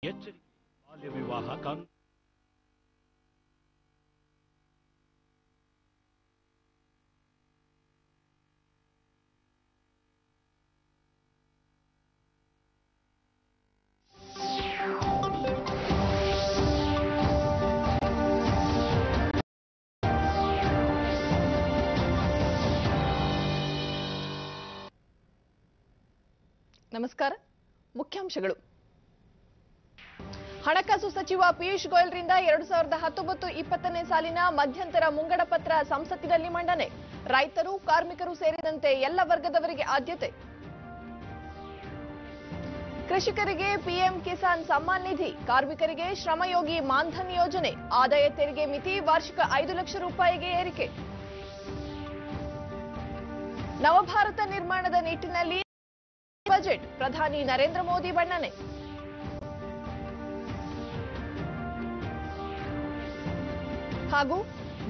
ಎಚ್ಚರಿಕೆ ಬಾಲ್ಯ ವಿವಾಹ ಕಾನೂನು ನಮಸ್ಕಾರ. ಮುಖ್ಯಾಂಶಗಳು. ಹಣಕಾಸು ಸಚಿವ ಪಿಯೂಷ್ ಗೋಯಲ್ರಿಂದ 2019-20 ಸಾಲಿನ ಮಧ್ಯಂತರ ಮುಂಗಡ ಪತ್ರ ಸಂಸತ್ತಿನಲ್ಲಿ ಮಂಡನೆ. ರೈತರು, ಕಾರ್ಮಿಕರು ಸೇರಿದಂತೆ ಎಲ್ಲ ವರ್ಗದವರಿಗೆ ಆದ್ಯತೆ. ಕೃಷಿಕರಿಗೆ ಪಿಎಂ ಕಿಸಾನ್ ಸಮ್ಮಾನ್ ನಿಧಿ, ಕಾರ್ಮಿಕರಿಗೆ ಶ್ರಮಯೋಗಿ ಮಾನ್ಧನ್ ಯೋಜನೆ, ಆದಾಯ ತೆರಿಗೆ ಮಿತಿ ವಾರ್ಷಿಕ 5 ಲಕ್ಷ ರೂಪಾಯಿಗೆ ಏರಿಕೆ. ನವಭಾರತ ನಿರ್ಮಾಣದ ನಿಟ್ಟಿನಲ್ಲಿ ಬಜೆಟ್, ಪ್ರಧಾನಿ ನರೇಂದ್ರ ಮೋದಿ ಬಣ್ಣನೆ. ಹಾಗೂ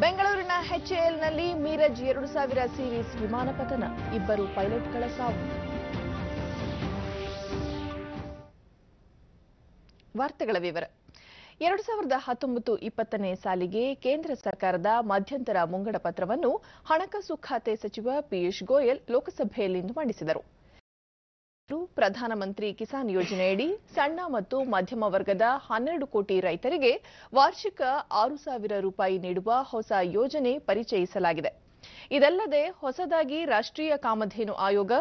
ಬೆಂಗಳೂರಿನ ಎಚ್ಎಎಲ್ನಲ್ಲಿ ಮೀರಜ್ 2000 ಸೀರೀಸ್ ವಿಮಾನ ಪತನ, 2 ಪೈಲಟ್ಗಳ ಸಾವು. ವಾರ್ತೆಗಳ ವಿವರ. 2019-20 ಸಾಲಿಗೆ ಕೇಂದ್ರ ಸರ್ಕಾರದ ಮಧ್ಯಂತರ ಮುಂಗಡ ಪತ್ರವನ್ನು ಹಣಕಾಸು ಖಾತೆ ಸಚಿವ ಪಿಯೂಷ್ ಗೋಯಲ್ ಲೋಕಸಭೆಯಲ್ಲಿಂದು ಮಂಡಿಸಿದರು. ಪ್ರಧಾನಮಂತ್ರಿ ಕಿಸಾನ್ ಯೋಜನೆಯಡಿ ಸಣ್ಣ ಮತ್ತು ಮಧ್ಯಮ ವರ್ಗದ 12 ಕೋಟಿ ರೈತರಿಗೆ ವಾರ್ಷಿಕ 6,000 ರೂಪಾಯಿ ನೀಡುವ ಹೊಸ ಯೋಜನೆ ಪರಿಚಯಿಸಲಾಗಿದೆ. ಇದಲ್ಲದೆ ಹೊಸದಾಗಿ ರಾಷ್ಟ್ರೀಯ ಕಾಮಧೇನು ಆಯೋಗ,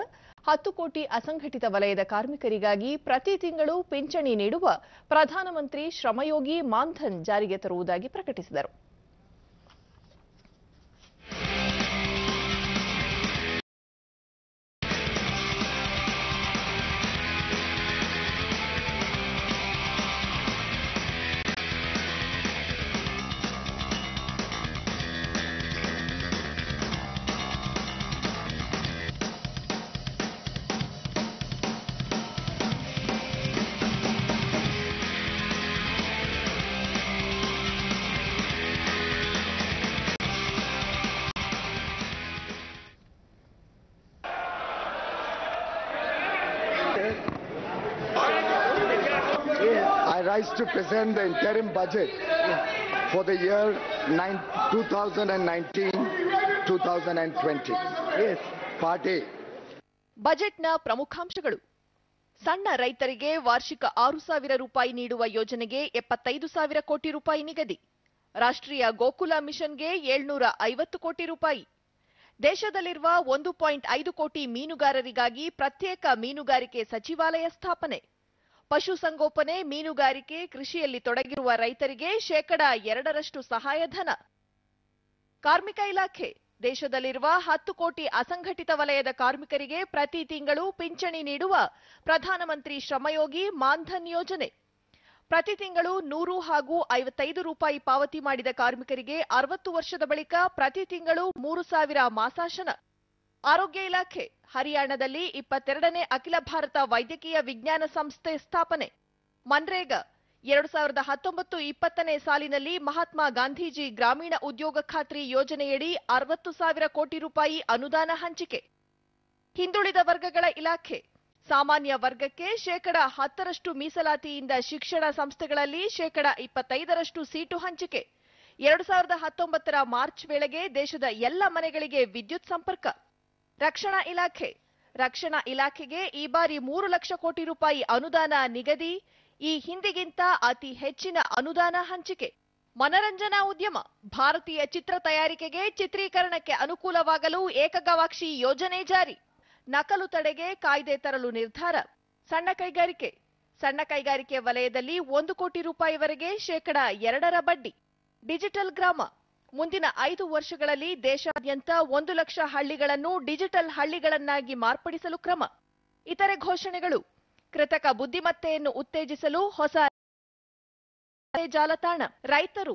10 ಕೋಟಿ ಅಸಂಘಟಿತ ವಲಯದ ಕಾರ್ಮಿಕರಿಗಾಗಿ ಪ್ರತಿ ತಿಂಗಳು ಪಿಂಚಣಿ ನೀಡುವ ಪ್ರಧಾನಮಂತ್ರಿ ಶ್ರಮಯೋಗಿ ಮಾನ್ಧನ್ ಜಾರಿಗೆ ತರುವುದಾಗಿ ಪ್ರಕಟಿಸಿದರು. I rise to present the interim budget for the year 2019-2020. Yes. Part A. ಬಜೆಟ್ನ ಪ್ರಮುಖಾಂಶಗಳು. ಸಣ್ಣ ರೈತರಿಗೆ ವಾರ್ಷಿಕ 6,000 ರೂಪಾಯಿ ನೀಡುವ ಯೋಜನೆಗೆ 75,000 ಕೋಟಿ ರೂಪಾಯಿ ನಿಗದಿ. ರಾಷ್ಟ್ರೀಯ ಗೋಕುಲ ಮಿಷನ್ಗೆ 750 ಕೋಟಿ ರೂಪಾಯಿ. ದೇಶದಲ್ಲಿರುವ 1.5 ಕೋಟಿ ಮೀನುಗಾರರಿಗಾಗಿ ಪ್ರತ್ಯೇಕ ಮೀನುಗಾರಿಕೆ ಸಚಿವಾಲಯ ಸ್ಥಾಪನೆ. ಪಶುಸಂಗೋಪನೆ, ಮೀನುಗಾರಿಕೆ, ಕೃಷಿಯಲ್ಲಿ ತೊಡಗಿರುವ ರೈತರಿಗೆ 2% ಸಹಾಯಧನ. ಕಾರ್ಮಿಕ ಇಲಾಖೆ ದೇಶದಲ್ಲಿರುವ 10 ಕೋಟಿ ಅಸಂಘಟಿತ ವಲಯದ ಕಾರ್ಮಿಕರಿಗೆ ಪ್ರತಿ ತಿಂಗಳು ಪಿಂಚಣಿ ನೀಡುವ ಪ್ರಧಾನಮಂತ್ರಿ ಶ್ರಮಯೋಗಿ ಮಾನ್ಧನ್ ಯೋಜನೆ. ಪ್ರತಿ ತಿಂಗಳು 100 ಹಾಗೂ 55 ರೂಪಾಯಿ ಪಾವತಿ ಮಾಡಿದ ಕಾರ್ಮಿಕರಿಗೆ 60 ವರ್ಷದ ಬಳಿಕ ಪ್ರತಿ ತಿಂಗಳು 3,000 ಮಾಸಾಶನ. ಆರೋಗ್ಯ ಇಲಾಖೆ ಹರಿಯಾಣದಲ್ಲಿ 22ನೇ ಅಖಿಲ ಭಾರತ ವೈದ್ಯಕೀಯ ವಿಜ್ಞಾನ ಸಂಸ್ಥೆ ಸ್ಥಾಪನೆ. ಮನ್ರೇಗಾ 2019-20 ಸಾಲಿನಲ್ಲಿ ಮಹಾತ್ಮ ಗಾಂಧೀಜಿ ಗ್ರಾಮೀಣ ಉದ್ಯೋಗ ಖಾತ್ರಿ ಯೋಜನೆಯಡಿ 60,000 ಕೋಟಿ ರೂಪಾಯಿ ಅನುದಾನ ಹಂಚಿಕೆ. ಹಿಂದುಳಿದ ವರ್ಗಗಳ ಇಲಾಖೆ ಸಾಮಾನ್ಯ ವರ್ಗಕ್ಕೆ 10% ಮೀಸಲಾತಿಯಿಂದ ಶಿಕ್ಷಣ ಸಂಸ್ಥೆಗಳಲ್ಲಿ 25% ಸೀಟು ಹಂಚಿಕೆ. 2019 ಮಾರ್ಚ್ ವೇಳೆಗೆ ದೇಶದ ಎಲ್ಲ ಮನೆಗಳಿಗೆ ವಿದ್ಯುತ್ ಸಂಪರ್ಕ. ರಕ್ಷಣಾ ಇಲಾಖೆಗೆ ಈ ಬಾರಿ 3 ಲಕ್ಷ ಕೋಟಿ ರೂಪಾಯಿ ಅನುದಾನ ನಿಗದಿ. ಈ ಹಿಂದಿಗಿಂತ ಅತಿ ಹೆಚ್ಚಿನ ಅನುದಾನ ಹಂಚಿಕೆ. ಮನರಂಜನಾ ಉದ್ಯಮ ಭಾರತೀಯ ಚಿತ್ರ ತಯಾರಿಕೆಗೆ, ಚಿತ್ರೀಕರಣಕ್ಕೆ ಅನುಕೂಲವಾಗಲು ಏಕಗವಾಕ್ಷಿ ಯೋಜನೆ ಜಾರಿ. ನಕಲು ತಡೆಗೆ ಕಾಯ್ದೆ ತರಲು ನಿರ್ಧಾರ. ಸಣ್ಣ ಕೈಗಾರಿಕೆ ವಲಯದಲ್ಲಿ 1 ಕೋಟಿ ರೂಪಾಯಿವರೆಗೆ 2% ಬಡ್ಡಿ. ಡಿಜಿಟಲ್ ಗ್ರಾಮ ಮುಂದಿನ 5 ವರ್ಷಗಳಲ್ಲಿ ದೇಶಾದ್ಯಂತ 1 ಲಕ್ಷ ಹಳ್ಳಿಗಳನ್ನು ಡಿಜಿಟಲ್ ಹಳ್ಳಿಗಳನ್ನಾಗಿ ಮಾರ್ಪಡಿಸಲು ಕ್ರಮ. ಇತರೆ ಘೋಷಣೆಗಳು. ಕೃತಕ ಬುದ್ಧಿಮತ್ತೆಯನ್ನು ಉತ್ತೇಜಿಸಲು ಹೊಸ ಜಾಲತಾಣ. ರೈತರು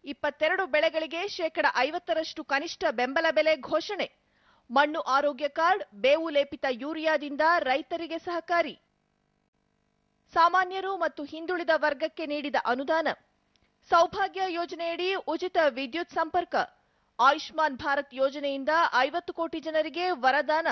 22 ಬೆಳೆಗಳಿಗೆ 50% ಕನಿಷ್ಠ ಬೆಂಬಲ ಬೆಲೆ ಘೋಷಣೆ. ಮಣ್ಣು ಆರೋಗ್ಯ ಕಾರ್ಡ್, ಬೇವು ಲೇಪಿತ ಯೂರಿಯಾದಿಂದ ರೈತರಿಗೆ ಸಹಕಾರಿ. ಸಾಮಾನ್ಯರು ಮತ್ತು ಹಿಂದುಳಿದ ವರ್ಗಕ್ಕೆ ನೀಡಿದ ಅನುದಾನ. ಸೌಭಾಗ್ಯ ಯೋಜನೆಯಡಿ ಉಚಿತ ವಿದ್ಯುತ್ ಸಂಪರ್ಕ. ಆಯುಷ್ಮಾನ್ ಭಾರತ್ ಯೋಜನೆಯಿಂದ 50 ಕೋಟಿ ಜನರಿಗೆ ವರದಾನ.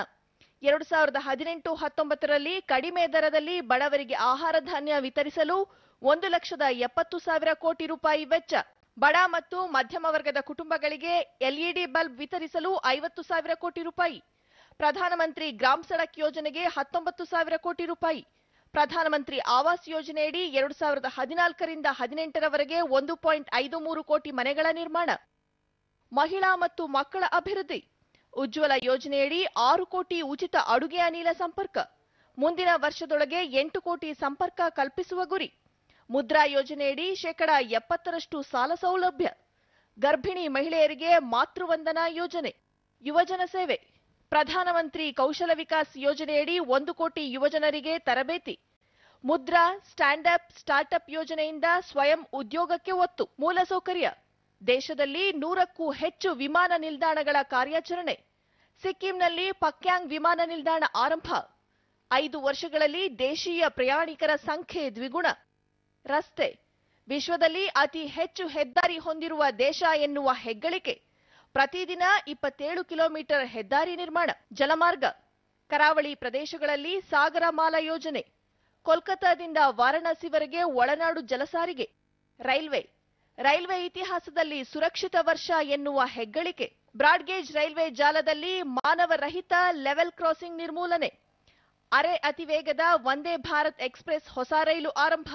2018-19 ಕಡಿಮೆ ದರದಲ್ಲಿ ಬಡವರಿಗೆ ಆಹಾರ ಧಾನ್ಯ ವಿತರಿಸಲು 1,70,000 ಕೋಟಿ ರೂಪಾಯಿ ವೆಚ್ಚ. ಬಡ ಮತ್ತು ಮಧ್ಯಮ ವರ್ಗದ ಕುಟುಂಬಗಳಿಗೆ ಎಲ್ಇಡಿ ಬಲ್ಬ್ ವಿತರಿಸಲು 50,000 ಕೋಟಿ ರೂಪಾಯಿ. ಪ್ರಧಾನಮಂತ್ರಿ ಗ್ರಾಮ್ ಸಡಕ್ ಯೋಜನೆಗೆ 19,000 ಕೋಟಿ ರೂಪಾಯಿ. ಪ್ರಧಾನಮಂತ್ರಿ ಆವಾಸ್ ಯೋಜನೆಯಡಿ 2014ರಿಂದ 18ರವರೆಗೆ 1.53 ಕೋಟಿ ಮನೆಗಳ ನಿರ್ಮಾಣ. ಮಹಿಳಾ ಮತ್ತು ಮಕ್ಕಳ ಅಭಿವೃದ್ಧಿ. ಉಜ್ವಲ ಯೋಜನೆಯಡಿ 6 ಕೋಟಿ ಉಚಿತ ಅಡುಗೆ ಅನಿಲ ಸಂಪರ್ಕ. ಮುಂದಿನ ವರ್ಷದೊಳಗೆ 8 ಕೋಟಿ ಸಂಪರ್ಕ ಕಲ್ಪಿಸುವ ಗುರಿ. ಮುದ್ರಾ ಯೋಜನೆಯಡಿ 70% ಸಾಲ ಸೌಲಭ್ಯ. ಗರ್ಭಿಣಿ ಮಹಿಳೆಯರಿಗೆ ಮಾತೃವಂದನಾ ಯೋಜನೆ. ಯುವಜನ ಸೇವೆ. ಪ್ರಧಾನಮಂತ್ರಿ ಕೌಶಲ ವಿಕಾಸ್ ಯೋಜನೆಯಡಿ 1 ಕೋಟಿ ಯುವಜನರಿಗೆ ತರಬೇತಿ. ಮುದ್ರಾ, ಸ್ಟ್ಯಾಂಡ್ ಅಪ್, ಸ್ಟಾರ್ಟ್ಅಪ್ ಯೋಜನೆಯಿಂದ ಸ್ವಯಂ ಉದ್ಯೋಗಕ್ಕೆ ಒತ್ತು. ಮೂಲಸೌಕರ್ಯ. ದೇಶದಲ್ಲಿ 100ಕ್ಕೂ ಹೆಚ್ಚು ವಿಮಾನ ನಿಲ್ದಾಣಗಳ ಕಾರ್ಯಾಚರಣೆ. ಸಿಕ್ಕಿಂನಲ್ಲಿ ಪಕ್ಯಾಂಗ್ ವಿಮಾನ ನಿಲ್ದಾಣ ಆರಂಭ. 5 ವರ್ಷಗಳಲ್ಲಿ ದೇಶೀಯ ಪ್ರಯಾಣಿಕರ ಸಂಖ್ಯೆ ದ್ವಿಗುಣ. ರಸ್ತೆ. ವಿಶ್ವದಲ್ಲಿ ಅತಿ ಹೆಚ್ಚು ಹೆದ್ದಾರಿ ಹೊಂದಿರುವ ದೇಶ ಎನ್ನುವ ಹೆಗ್ಗಳಿಕೆ. ಪ್ರತಿದಿನ 27 ಕಿಲೋಮೀಟರ್ ಹೆದ್ದಾರಿ ನಿರ್ಮಾಣ. ಜಲಮಾರ್ಗ. ಕರಾವಳಿ ಪ್ರದೇಶಗಳಲ್ಲಿ ಸಾಗರಮಾಲ ಯೋಜನೆ. ಕೋಲ್ಕತ್ತಾದಿಂದ ವಾರಣಾಸಿವರೆಗೆ ಒಳನಾಡು ಜಲಸಾರಿಗೆ. ರೈಲ್ವೆ. ರೈಲ್ವೆ ಇತಿಹಾಸದಲ್ಲಿ ಸುರಕ್ಷಿತ ವರ್ಷ ಎನ್ನುವ ಹೆಗ್ಗಳಿಕೆ. ಬ್ರಾಡ್ಗೇಜ್ ರೈಲ್ವೆ ಜಾಲದಲ್ಲಿ ಮಾನವರಹಿತ ಲೆವೆಲ್ ಕ್ರಾಸಿಂಗ್ ನಿರ್ಮೂಲನೆ. ಅರೆ ಅತಿವೇಗದ ವಂದೇ ಭಾರತ್ ಎಕ್ಸ್ಪ್ರೆಸ್ ಹೊಸ ರೈಲು ಆರಂಭ.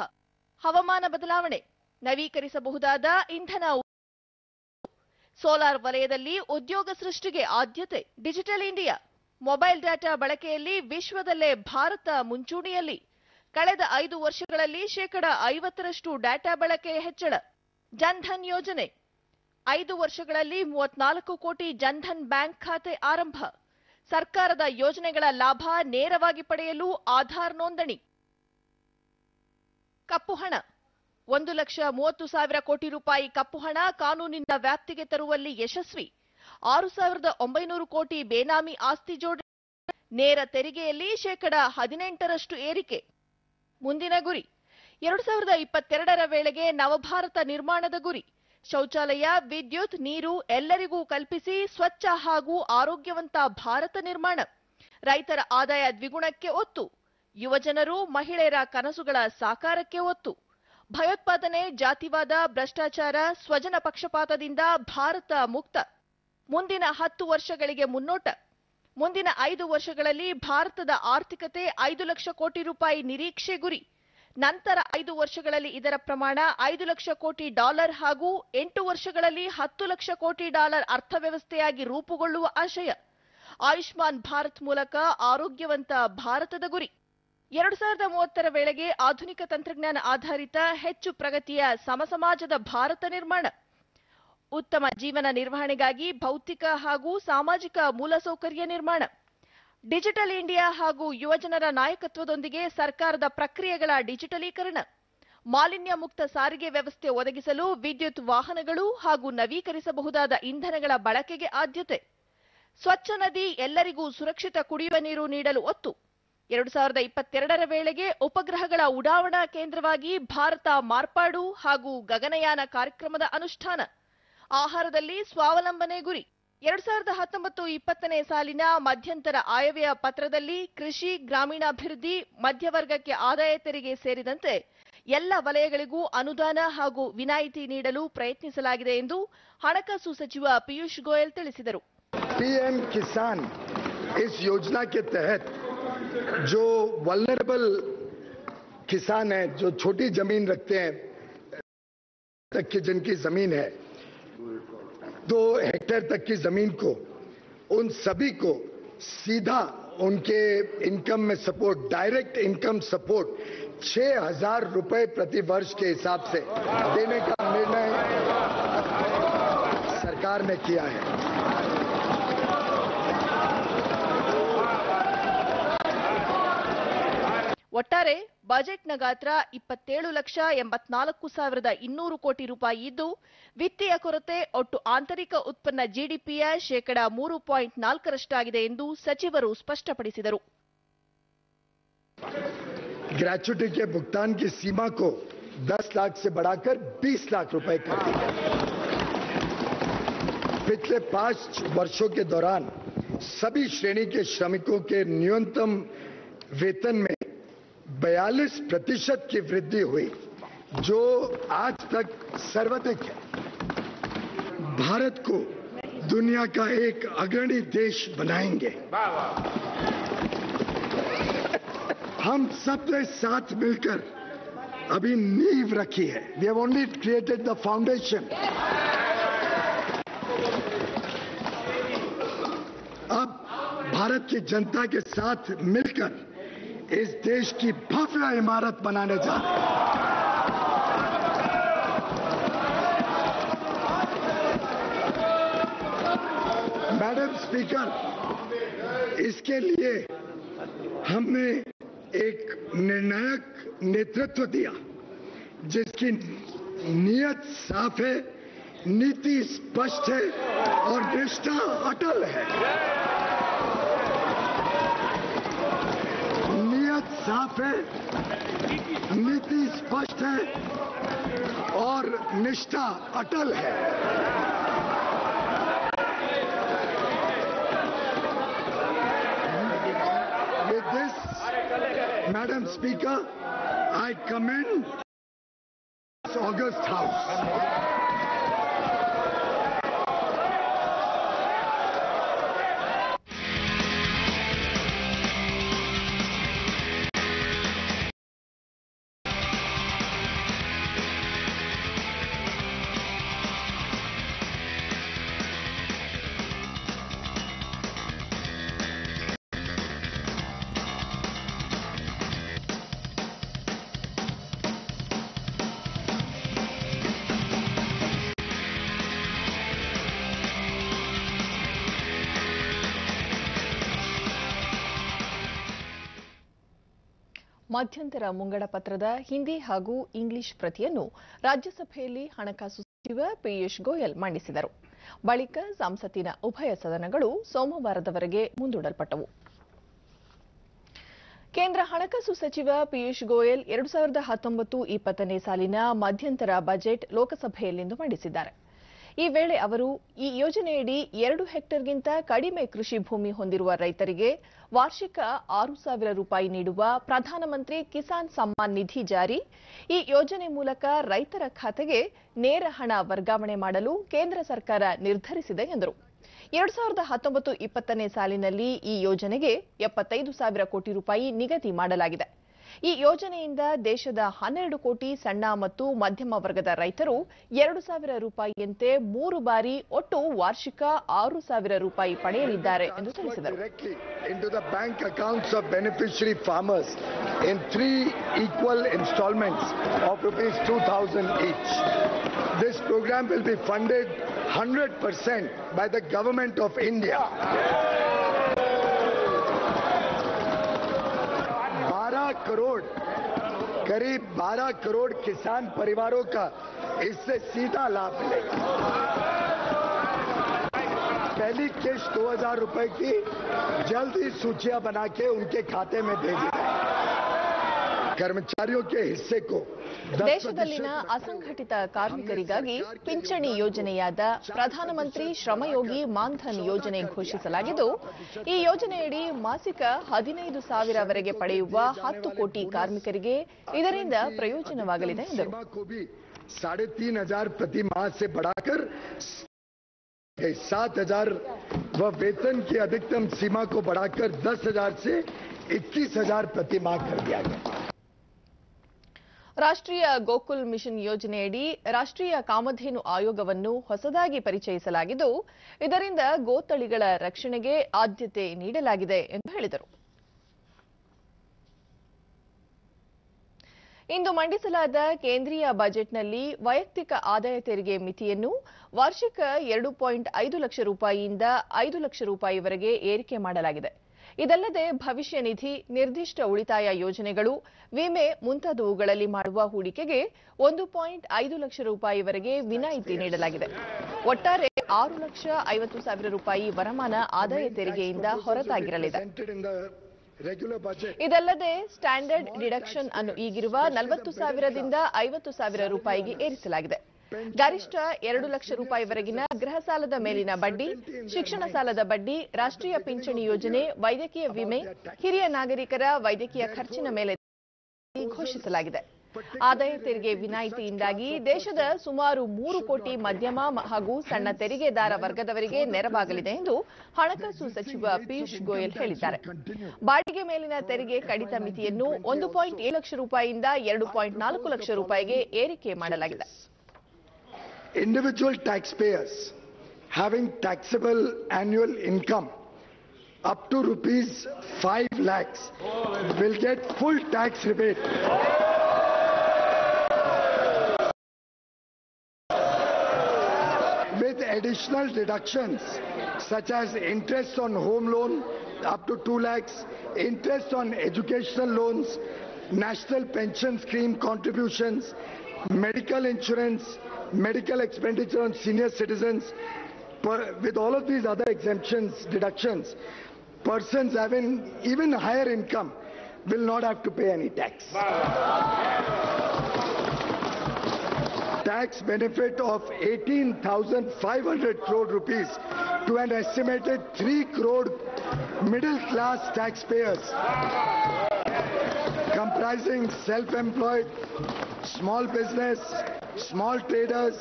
ಹವಾಮಾನ ಬದಲಾವಣೆ. ನವೀಕರಿಸಬಹುದಾದ ಇಂಧನ. ಸೋಲಾರ್ ವಲಯದಲ್ಲಿ ಉದ್ಯೋಗ ಸೃಷ್ಟಿಗೆ ಆದ್ಯತೆ. Digital India. ಮೊಬೈಲ್ ಡಾಟಾ ಬಳಕೆಯಲ್ಲಿ ವಿಶ್ವದಲ್ಲೇ ಭಾರತ ಮುಂಚೂಣಿಯಲ್ಲಿ. ಕಳೆದ 5 ವರ್ಷಗಳಲ್ಲಿ 50% ಡಾಟಾ ಬಳಕೆ ಹೆಚ್ಚಳ. ಜನ್ಧನ್ ಯೋಜನೆ. 5 ವರ್ಷಗಳಲ್ಲಿ 34 ಕೋಟಿ ಜನ್ಧನ್ ಬ್ಯಾಂಕ್ ಖಾತೆ ಆರಂಭ. ಸರ್ಕಾರದ ಯೋಜನೆಗಳ ಲಾಭ ನೇರವಾಗಿ ಪಡೆಯಲು ಆಧಾರ್ ನೋಂದಣಿ. ಕಪ್ಪು ಹಣ. 1,30,000 ಕೋಟಿ ರೂಪಾಯಿ ಕಪ್ಪು ಹಣ ಕಾನೂನಿನ ವ್ಯಾಪ್ತಿಗೆ ತರುವಲ್ಲಿ ಯಶಸ್ವಿ. 6,900 ಕೋಟಿ ಬೇನಾಮಿ ಆಸ್ತಿ ಜೋಡಣೆ. ನೇರ ತೆರಿಗೆಯಲ್ಲಿ 18% ಏರಿಕೆ. ಮುಂದಿನ ಗುರಿ. 2022ರ ವೇಳೆಗೆ ನವಭಾರತ ನಿರ್ಮಾಣದ ಗುರಿ. ಶೌಚಾಲಯ, ವಿದ್ಯುತ್, ನೀರು ಎಲ್ಲರಿಗೂ ಕಲ್ಪಿಸಿ ಸ್ವಚ್ಛ ಹಾಗೂ ಆರೋಗ್ಯವಂತ ಭಾರತ ನಿರ್ಮಾಣ. ರೈತರ ಆದಾಯ ದ್ವಿಗುಣಕ್ಕೆ ಒತ್ತು. ಯುವಜನರು, ಮಹಿಳೆಯರ ಕನಸುಗಳ ಸಾಕಾರಕ್ಕೆ ಒತ್ತು. ಭಯೋತ್ಪಾದನೆ, ಜಾತಿವಾದ, ಭ್ರಷ್ಟಾಚಾರ, ಸ್ವಜನ ಪಕ್ಷಪಾತದಿಂದ ಭಾರತ ಮುಕ್ತ. ಮುಂದಿನ 10 ವರ್ಷಗಳಿಗೆ ಮುನ್ನೋಟ. ಮುಂದಿನ 5 ವರ್ಷಗಳಲ್ಲಿ ಭಾರತದ ಆರ್ಥಿಕತೆ 5 ಲಕ್ಷ ಕೋಟಿ ರೂಪಾಯಿ ನಿರೀಕ್ಷೆ ಗುರಿ. ನಂತರ 5 ವರ್ಷಗಳಲ್ಲಿ ಇದರ ಪ್ರಮಾಣ $5 ಲಕ್ಷ ಕೋಟಿ ಹಾಗೂ 8 ವರ್ಷಗಳಲ್ಲಿ $10 ಲಕ್ಷ ಕೋಟಿ ಅರ್ಥವ್ಯವಸ್ಥೆಯಾಗಿ ರೂಪುಗೊಳ್ಳುವ ಆಶಯ. ಆಯುಷ್ಮಾನ್ ಭಾರತ್ ಮೂಲಕ ಆರೋಗ್ಯವಂತ ಭಾರತದ ಗುರಿ. 2030ರ ವೇಳೆಗೆ ಆಧುನಿಕ ತಂತ್ರಜ್ಞಾನ ಆಧಾರಿತ ಹೆಚ್ಚು ಪ್ರಗತಿಯ ಸಮಸಮಾಜದ ಭಾರತ ನಿರ್ಮಾಣ. ಉತ್ತಮ ಜೀವನ ನಿರ್ವಹಣೆಗಾಗಿ ಭೌತಿಕ ಹಾಗೂ ಸಾಮಾಜಿಕ ಮೂಲಸೌಕರ್ಯ ನಿರ್ಮಾಣ. ಡಿಜಿಟಲ್ ಇಂಡಿಯಾ ಹಾಗೂ ಯುವಜನರ ನಾಯಕತ್ವದೊಂದಿಗೆ ಸರ್ಕಾರದ ಪ್ರಕ್ರಿಯೆಗಳ ಡಿಜಿಟಲೀಕರಣ. ಮಾಲಿನ್ಯ ಮುಕ್ತ ಸಾರಿಗೆ ವ್ಯವಸ್ಥೆ ಒದಗಿಸಲು ವಿದ್ಯುತ್ ವಾಹನಗಳು ಹಾಗೂ ನವೀಕರಿಸಬಹುದಾದ ಇಂಧನಗಳ ಬಳಕೆಗೆ ಆದ್ಯತೆ. ಸ್ವಚ್ಛ ನದಿ, ಎಲ್ಲರಿಗೂ ಸುರಕ್ಷಿತ ಕುಡಿಯುವ ನೀರು ನೀಡಲು ಒತ್ತು. 2022ರ ವೇಳೆಗೆ ಉಪಗ್ರಹಗಳ ಉಡಾವಣಾ ಕೇಂದ್ರವಾಗಿ ಭಾರತ ಮಾರ್ಪಾಡು ಹಾಗೂ ಗಗನಯಾನ ಕಾರ್ಯಕ್ರಮದ ಅನುಷ್ಠಾನ. ಆಹಾರದಲ್ಲಿ ಸ್ವಾವಲಂಬನೆ ಗುರಿ. 2019-20ನೇ ಸಾಲಿನ ಮಧ್ಯಂತರ ಆಯವ್ಯಯ ಪತ್ರದಲ್ಲಿ ಕೃಷಿ, ಗ್ರಾಮೀಣಾಭಿವೃದ್ಧಿ, ಮಧ್ಯವರ್ಗಕ್ಕೆ ಆದಾಯ ತೆರಿಗೆ ಸೇರಿದಂತೆ ಎಲ್ಲ ವಲಯಗಳಿಗೂ ಅನುದಾನ ಹಾಗೂ ವಿನಾಯಿತಿ ನೀಡಲು ಪ್ರಯತ್ನಿಸಲಾಗಿದೆ ಎಂದು ಹಣಕಾಸು ಸಚಿವ ಪಿಯೂಷ್ ಗೋಯಲ್ ತಿಳಿಸಿದರು. पीएम किसान इस योजना के तहत जो वल्नरेबल किसान हैं, जो छोटी जमीन रखते हैं, तक की जिनकी जमीन है 2 हेक्टेयर तक की जमीन को, उन सभी को सीधा उनके इनकम में सपोर्ट, डायरेक्ट इनकम सपोर्ट 6,000 रुपए प्रति वर्ष के हिसाब से देने का निर्णय सरकार ने किया है. ಒಟ್ಟಾರೆ ಬಜೆಟ್ನ ಗಾತ್ರ 27,84,200 ಕೋಟಿ ರೂಪಾಯಿ ಇದ್ದು, ವಿತ್ತೀಯ ಕೊರತೆ ಒಟ್ಟು ಆಂತರಿಕ ಉತ್ಪನ್ನ ಜಿಡಿಪಿಯ 3.4% ಎಂದು ಸಚಿವರು ಸ್ಪಷ್ಟಪಡಿಸಿದರು. ग्रेच्युटी के भुगतान की सीमा को 10 लाख से बढ़ाकर 20 लाख रुपए कर दिया. पिछले 5 वर्षों के दौरान सभी श्रेणी के श्रमिकों के न्यूनतम वेतन में 42% की वृद्धि हुई. जो आज तक सर्वाधिक है। भारत को दुनिया का एक अग्रणी देश बनाएंगे। हम सबने साथ मिलकर अभी नींव रखी है। We have only created the foundation. अब भारत की जनता के साथ मिलकर इस देश की भव्य इमारत बनाने जा रहे हैं। मैडम स्पीकर, इसके लिए हमने एक निर्णायक नेतृत्व दिया जिसकी नीयत साफ है, नीति स्पष्ट है और निष्ठा अटल है। नीयत साफ है, नीति स्पष्ट है और निष्ठा अटल है। With this, Madam Speaker, I commend this August House. ಮಧ್ಯಂತರ ಮುಂಗಡ ಪತ್ರದ ಹಿಂದಿ ಹಾಗೂ ಇಂಗ್ಲಿಷ್ ಪ್ರತಿಯನ್ನು ರಾಜ್ಯಸಭೆಯಲ್ಲಿ ಹಣಕಾಸು ಸಚಿವ ಪಿಯೂಷ್ ಗೋಯಲ್ ಮಂಡಿಸಿದರು. ಬಳಿಕ ಸಂಸತ್ತಿನ ಉಭಯ ಸದನಗಳು ಸೋಮವಾರದವರೆಗೆ ಮುಂದೂಡಲ್ಪಟ್ಟವು. ಕೇಂದ್ರ ಹಣಕಾಸು ಸಚಿವ ಪಿಯೂಷ್ ಗೋಯಲ್ 2019-20 ಸಾಲಿನ ಮಧ್ಯಂತರ ಬಜೆಟ್ ಲೋಕಸಭೆಯಲ್ಲಿಂದು ಮಂಡಿಸಿದ್ದಾರೆ. ಈ ವೇಳೆ ಅವರು ಈ ಯೋಜನೆಯಡಿ 2 ಹೆಕ್ಟೇರ್ಗಿಂತ ಕಡಿಮೆ ಕೃಷಿ ಭೂಮಿ ಹೊಂದಿರುವ ರೈತರಿಗೆ ವಾರ್ಷಿಕ 6,000 ರೂಪಾಯಿ ನೀಡುವ ಪ್ರಧಾನಮಂತ್ರಿ ಕಿಸಾನ್ ಸಮ್ಮಾನ್ ನಿಧಿ ಜಾರಿ, ಈ ಯೋಜನೆ ಮೂಲಕ ರೈತರ ಖಾತೆಗೆ ನೇರ ಹಣ ವರ್ಗಾವಣೆ ಮಾಡಲು ಕೇಂದ್ರ ಸರ್ಕಾರ ನಿರ್ಧರಿಸಿದೆ ಎಂದರು. 2019-20 ಸಾಲಿನಲ್ಲಿ ಈ ಯೋಜನೆಗೆ 75,000 ಕೋಟಿ ರೂಪಾಯಿ ನಿಗದಿ ಮಾಡಲಾಗಿದೆ. ಈ ಯೋಜನೆಯಿಂದ ದೇಶದ 12 ಕೋಟಿ ಸಣ್ಣ ಮತ್ತು ಮಧ್ಯಮ ವರ್ಗದ ರೈತರು 2,000 ರೂಪಾಯಿಯಂತೆ 3 ಬಾರಿ ಒಟ್ಟು ವಾರ್ಷಿಕ 6,000 ರೂಪಾಯಿ ಪಡೆಯಲಿದ್ದಾರೆ ಎಂದು ತಿಳಿಸಿದರು. Into the bank accounts of beneficiary farmers in 3 equal installments of ₹2,000 each. This program will be funded 100% by the government of India. 12 crore, करीब 12 करोड़ किसान परिवारों का इससे सीधा लाभ मिलेगा। पहली किस्त 2,000 रुपए की जल्द ही सूचियां बना के उनके खाते में भेजी जाए। कर्मचारियों के हिस्से को ದೇಶದಲ್ಲಿನ ಅಸಂಘಟಿತ ಕಾರ್ಮಿಕರಿಗಾಗಿ ಪಿಂಚಣಿ ಯೋಜನೆಯಾದ ಪ್ರಧಾನಮಂತ್ರಿ ಶ್ರಮಯೋಗಿ ಮಾನ್ಧನ್ ಯೋಜನೆ ಘೋಷಿಸಲಾಗಿದ್ದು, ಈ ಯೋಜನೆಯಡಿ ಮಾಸಿಕ 15,000 ವರೆಗೆ ಪಡೆಯುವ 10 ಕೋಟಿ ಕಾರ್ಮಿಕರಿಗೆ ಇದರಿಂದ ಪ್ರಯೋಜನವಾಗಲಿದೆ ಎಂದರು. 3,500 प्रति माह से बढ़ाकर 7,000 व वेतन की अधिकतम सीमा को बढ़ाकर 10,000 से 21,000 प्रति माह कर दिया गया. ರಾಷ್ಟ್ರೀಯ ಗೋಕುಲ್ ಮಿಷನ್ ಯೋಜನೆಯಡಿ ರಾಷ್ಟ್ರೀಯ ಕಾಮಧೇನು ಆಯೋಗವನ್ನು ಹೊಸದಾಗಿ ಪರಿಚಯಿಸಲಾಗಿದ್ದು, ಇದರಿಂದ ಗೋತಳಿಗಳ ರಕ್ಷಣೆಗೆ ಆದ್ಯತೆ ನೀಡಲಾಗಿದೆ ಎಂದು ಹೇಳಿದರು. ಇಂದು ಮಂಡಿಸಲಾದ ಕೇಂದ್ರೀಯ ಬಜೆಟ್ನಲ್ಲಿ ವೈಯಕ್ತಿಕ ಆದಾಯ ತೆರಿಗೆ ಮಿತಿಯನ್ನು ವಾರ್ಷಿಕ 2.5 ಲಕ್ಷ ರೂಪಾಯಿಯಿಂದ 5 ಲಕ್ಷ ರೂಪಾಯಿವರೆಗೆ ಏರಿಕೆ ಮಾಡಲಾಗಿದೆ. ಇದಲ್ಲದೆ ಭವಿಷ್ಯ ನಿಧಿ, ನಿರ್ದಿಷ್ಟ ಉಳಿತಾಯ ಯೋಜನೆಗಳು, ವಿಮೆ ಮುಂತಾದವುಗಳಲ್ಲಿ ಮಾಡುವ ಹೂಡಿಕೆಗೆ 1.5 ಲಕ್ಷ ರೂಪಾಯಿವರೆಗೆ ವಿನಾಯಿತಿ ನೀಡಲಾಗಿದೆ. ಒಟ್ಟಾರೆ 6,50,000 ರೂಪಾಯಿ ವರಮಾನ ಆದಾಯ ತೆರಿಗೆಯಿಂದ ಹೊರತಾಗಿರಲಿದೆ. ಇದಲ್ಲದೆ ಸ್ಟ್ಯಾಂಡರ್ಡ್ ಡಿಡಕ್ಷನ್ ಅನ್ನು ಈಗಿರುವ 40,000ದಿಂದ 50,000 ರೂಪಾಯಿಗೆ ಏರಿಸಲಾಗಿದೆ. ಗರಿಷ್ಠ 2 ಲಕ್ಷ ರೂಪಾಯಿವರೆಗಿನ ಗೃಹ ಸಾಲದ ಮೇಲಿನ ಬಡ್ಡಿ, ಶಿಕ್ಷಣ ಸಾಲದ ಬಡ್ಡಿ, ರಾಷ್ಟ್ರೀಯ ಪಿಂಚಣಿ ಯೋಜನೆ, ವೈದ್ಯಕೀಯ ವಿಮೆ, ಹಿರಿಯ ನಾಗರಿಕರ ವೈದ್ಯಕೀಯ ಖರ್ಚಿನ ಮೇಲೆ ಘೋಷಿಸಲಾಗಿದೆ. ಆದಾಯ ತೆರಿಗೆ ವಿನಾಯಿತಿಯಿಂದಾಗಿ ದೇಶದ ಸುಮಾರು 3 ಕೋಟಿ ಮಧ್ಯಮ ಹಾಗೂ ಸಣ್ಣ ತೆರಿಗೆದಾರ ವರ್ಗದವರಿಗೆ ನೆರವಾಗಲಿದೆ ಎಂದು ಹಣಕಾಸು ಸಚಿವ ಪಿಯೂಷ್ ಗೋಯಲ್ ಹೇಳಿದ್ದಾರೆ. ಬಾಡಿಗೆ ಮೇಲಿನ ತೆರಿಗೆ ಕಡಿತ ಮಿತಿಯನ್ನು 1.7 ಲಕ್ಷ ರೂಪಾಯಿಯಿಂದ 2.4 ಲಕ್ಷ ರೂಪಾಯಿಗೆ ಏರಿಕೆ ಮಾಡಲಾಗಿದೆ. Individual taxpayers having taxable annual income up to rupees 5 lakhs will get full tax rebate. With additional deductions such as interest on home loan up to 2 lakhs, interest on educational loans, national pension scheme contributions, medical insurance, medical expenditure on senior citizens. With all of these other exemptions, deductions, persons having even higher income will not have to pay any tax. Tax benefit of 18,500 crore rupees to an estimated 3 crore middle class taxpayers comprising self-employed, small business, small traders,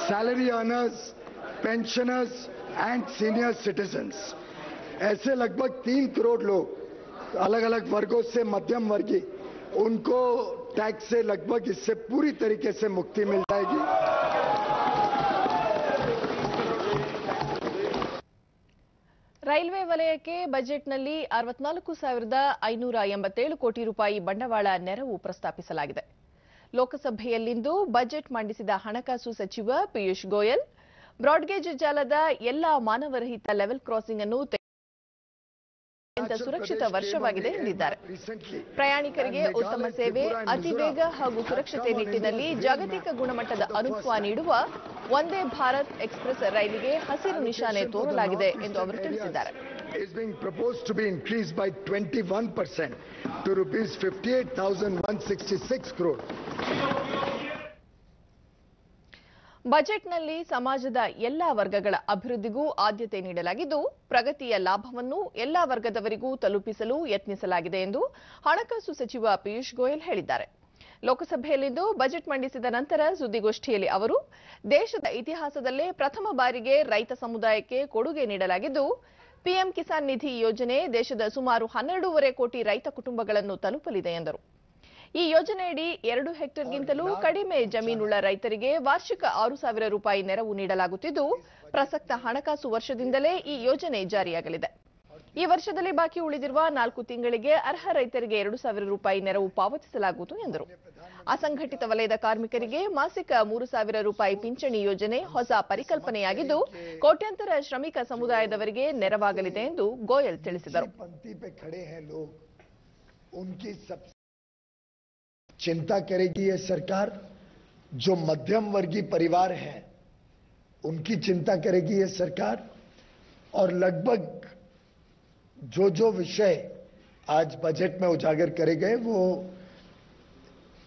salary earners, pensioners and senior citizens. ऐसे लगभग 3 करोड़ लोग अलग अलग वर्गों से मध्यम वर्गीय उनको टैक्स से लगभग इससे पूरी तरीके से मुक्ति मिल जाएगी. ರೈಲ್ವೆ ವಲಯಕ್ಕೆ ಬಜೆಟ್ನಲ್ಲಿ 64,587 ಕೋಟಿ ರೂಪಾಯಿ ಬಂಡವಾಳ ನೆರವು ಪ್ರಸ್ತಾಪಿಸಲಾಗಿದೆ. ಲೋಕಸಭೆಯಲ್ಲಿಂದು ಬಜೆಟ್ ಮಂಡಿಸಿದ ಹಣಕಾಸು ಸಚಿವ ಪಿಯೂಷ್ ಗೋಯಲ್ ಬ್ರಾಡ್ಗೇಜ್ ಜಾಲದ ಎಲ್ಲಾ ಮಾನವರಹಿತ ಲೆವೆಲ್ ಕ್ರಾಸಿಂಗ್ ಅನ್ನು ಅತ್ಯಂತ ಸುರಕ್ಷಿತ ವರ್ಷವಾಗಿದೆ ಎಂದಿದ್ದಾರೆ. ಪ್ರಯಾಣಿಕರಿಗೆ ಉತ್ತಮ ಸೇವೆ, ಅತಿ ವೇಗ ಹಾಗೂ ಸುರಕ್ಷತೆ ನಿಟ್ಟಿನಲ್ಲಿ ಜಾಗತಿಕ ಗುಣಮಟ್ಟದ ಅನುಭವ ನೀಡುವ ವಂದೇ ಭಾರತ್ ಎಕ್ಸ್‌ಪ್ರೆಸ್ ರೈಲಿಗೆ ಹಸಿರು ನಿಶಾನೆ ತೋರಲಾಗಿದೆ ಎಂದು ಅವರು ತಿಳಿಸಿದ್ದಾರೆ. Is being proposed to be increased by 21% to rupees 58,166 crore. ಬಜೆಟ್ನಲ್ಲಿ ಸಮಾಜದ ಎಲ್ಲಾ ವರ್ಗಗಳ ಅಭಿವೃದ್ಧಿಗೂ ಆದ್ಯತೆ ನೀಡಲಾಗಿದ್ದು, ಪ್ರಗತಿಯ ಲಾಭವನ್ನು ಎಲ್ಲಾ ವರ್ಗದವರಿಗೂ ತಲುಪಿಸಲು ಯತ್ನಿಸಲಾಗಿದೆ ಎಂದು ಹಣಕಾಸು ಸಚಿವ ಪಿಯೂಷ್ ಗೋಯಲ್ ಹೇಳಿದ್ದಾರೆ. ಲೋಕಸಭೆಯಲ್ಲಿಂದು ಬಜೆಟ್ ಮಂಡಿಸಿದ ನಂತರ ಸುದ್ದಿಗೋಷ್ಠಿಯಲ್ಲಿ ಅವರು, ದೇಶದ ಇತಿಹಾಸದಲ್ಲೇ ಪ್ರಥಮ ಬಾರಿಗೆ ರೈತ ಸಮುದಾಯಕ್ಕೆ ಕೊಡುಗೆ ನೀಡಲಾಗಿದ್ದು, ಪಿಎಂ ಕಿಸಾನ್ ನಿಧಿ ಯೋಜನೆ ದೇಶದ ಸುಮಾರು 12.5 ಕೋಟಿ ರೈತ ಕುಟುಂಬಗಳನ್ನು ತಲುಪಲಿದೆ ಎಂದರು. ಈ ಯೋಜನೆಯಡಿ 2 ಹೆಕ್ಟೇರ್ಗಿಂತಲೂ ಕಡಿಮೆ ಜಮೀನುಳ್ಳ ರೈತರಿಗೆ ವಾರ್ಷಿಕ 6,000 ರೂಪಾಯಿ ನೆರವು ನೀಡಲಾಗುತ್ತಿದ್ದು, ಪ್ರಸಕ್ತ ಹಣಕಾಸು ವರ್ಷದಿಂದಲೇ ಈ ಯೋಜನೆ ಜಾರಿಯಾಗಲಿದೆ. ಈ ವರ್ಷದಲ್ಲಿ ಬಾಕಿ ಉಳಿದಿರುವ 4 ತಿಂಗಳಿಗೆ ಅರ್ಹ ರೈತರಿಗೆ 2,000 ರೂಪಾಯಿ ನೆರವು ಪಾವತಿಸಲಾಗುವುದು ಎಂದರು. ಅಸಂಘಟಿತ ವಲಯದ ಕಾರ್ಮಿಕರಿಗೆ ಮಾಸಿಕ 3,000 ರೂಪಾಯಿ ಪಿಂಚಣಿ ಯೋಜನೆ ಹೊಸ ಪರಿಕಲ್ಪನೆಯಾಗಿದ್ದು, ಕೋಟ್ಯಾಂತರ ಶ್ರಮಿಕ ಸಮುದಾಯದವರಿಗೆ ನೆರವಾಗಲಿದೆ ಎಂದು ಗೋಯಲ್ ತಿಳಿಸಿದರು. चिंता करेगी ये सरकार, जो मध्यम वर्गीय परिवार हैं उनकी चिंता करेगी ये सरकार, और लगभग जो विषय आज बजट में उजागर करे गए वो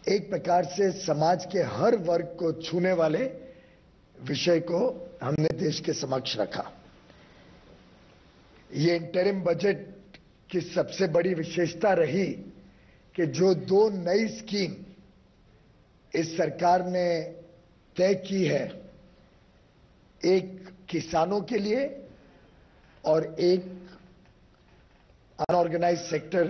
एक प्रकार से समाज के हर वर्ग को छूने वाले विषय को हमने देश के समक्ष रखा. ये इंटरिम बजट की सबसे बड़ी विशेषता रही कि जो 2 नई स्कीम इस सरकार ने तय की है, एक किसानों के लिए और एक अनऑर्गेनाइज्ड सेक्टर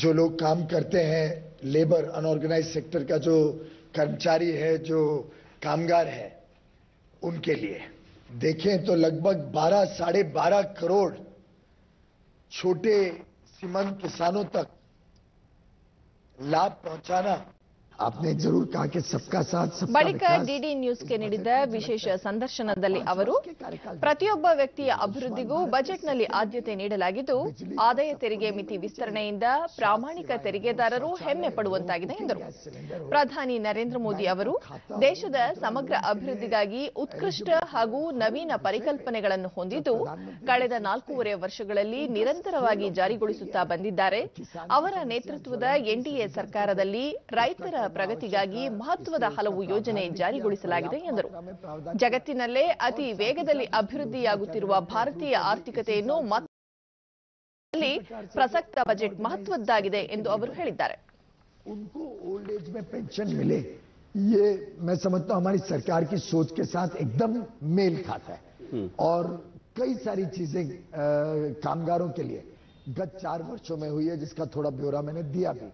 जो लोग काम करते हैं, लेबर अनऑर्गेनाइज्ड सेक्टर का जो कर्मचारी है, जो कामगार है, उनके लिए देखें तो लगभग 12-12.5 करोड़ छोटे सीमांत किसानों तक लाभ पहुंचाना. आपने जरूर कहा कि सबका साथ सबका ಬಳಿಕ विकास. ಡಿಡಿ ನ್ಯೂಸ್ಗೆ ನೀಡಿದ ವಿಶೇಷ ಸಂದರ್ಶನದಲ್ಲಿ ಅವರು, ಪ್ರತಿಯೊಬ್ಬ ವ್ಯಕ್ತಿಯ ಅಭಿವೃದ್ಧಿಗೂ ಬಜೆಟ್ನಲ್ಲಿ ಆದ್ಯತೆ ನೀಡಲಾಗಿದ್ದು, ಆದಾಯ ತೆರಿಗೆ ಮಿತಿ ವಿಸ್ತರಣೆಯಿಂದ ಪ್ರಾಮಾಣಿಕ ತೆರಿಗೆದಾರರು ಹೆಮ್ಮೆ ಪಡುವಂತಾಗಿದೆ ಎಂದರು. ಪ್ರಧಾನಿ ನರೇಂದ್ರ ಮೋದಿ ಅವರು ದೇಶದ ಸಮಗ್ರ ಅಭಿವೃದ್ಧಿಗಾಗಿ ಉತ್ಕೃಷ್ಟ ಹಾಗೂ ನವೀನ ಪರಿಕಲ್ಪನೆಗಳನ್ನು ಹೊಂದಿದ್ದು, ಕಳೆದ 4.5 ವರ್ಷಗಳಲ್ಲಿ ನಿರಂತರವಾಗಿ ಜಾರಿಗೊಳಿಸುತ್ತಾ ಬಂದಿದ್ದಾರೆ. ಅವರ ನೇತೃತ್ವದ ಎನ್ಡಿಎ ಸರ್ಕಾರದಲ್ಲಿ ರೈತರ ಪ್ರಗತಿಗಾಗಿ ಮಹತ್ವದ ಹಲವು ಯೋಜನೆ ಜಾರಿಗೊಳಿಸಲಾಗಿದೆ ಎಂದರು. ಜಗತ್ತಿನಲ್ಲೇ ಅತಿ ವೇಗದಲ್ಲಿ ಅಭಿವೃದ್ಧಿಯಾಗುತ್ತಿರುವ ಭಾರತೀಯ ಆರ್ಥಿಕತೆಯನ್ನು ಪ್ರಸಕ್ತ ಬಜೆಟ್ ಮಹತ್ವದ್ದಾಗಿದೆ ಎಂದು ಅವರು ಹೇಳಿದ್ದಾರೆ. उनको ओल्ड एज में पेंशन मिले, ये मैं समझता हूं हमारी सरकार की सोच के साथ एकदम मेल खाता है। और कई सारी चीजें कामगारों के लिए गत 4 वर्षों में हुई है, जिसका थोड़ा ब्यौरा मैंने दिया भी।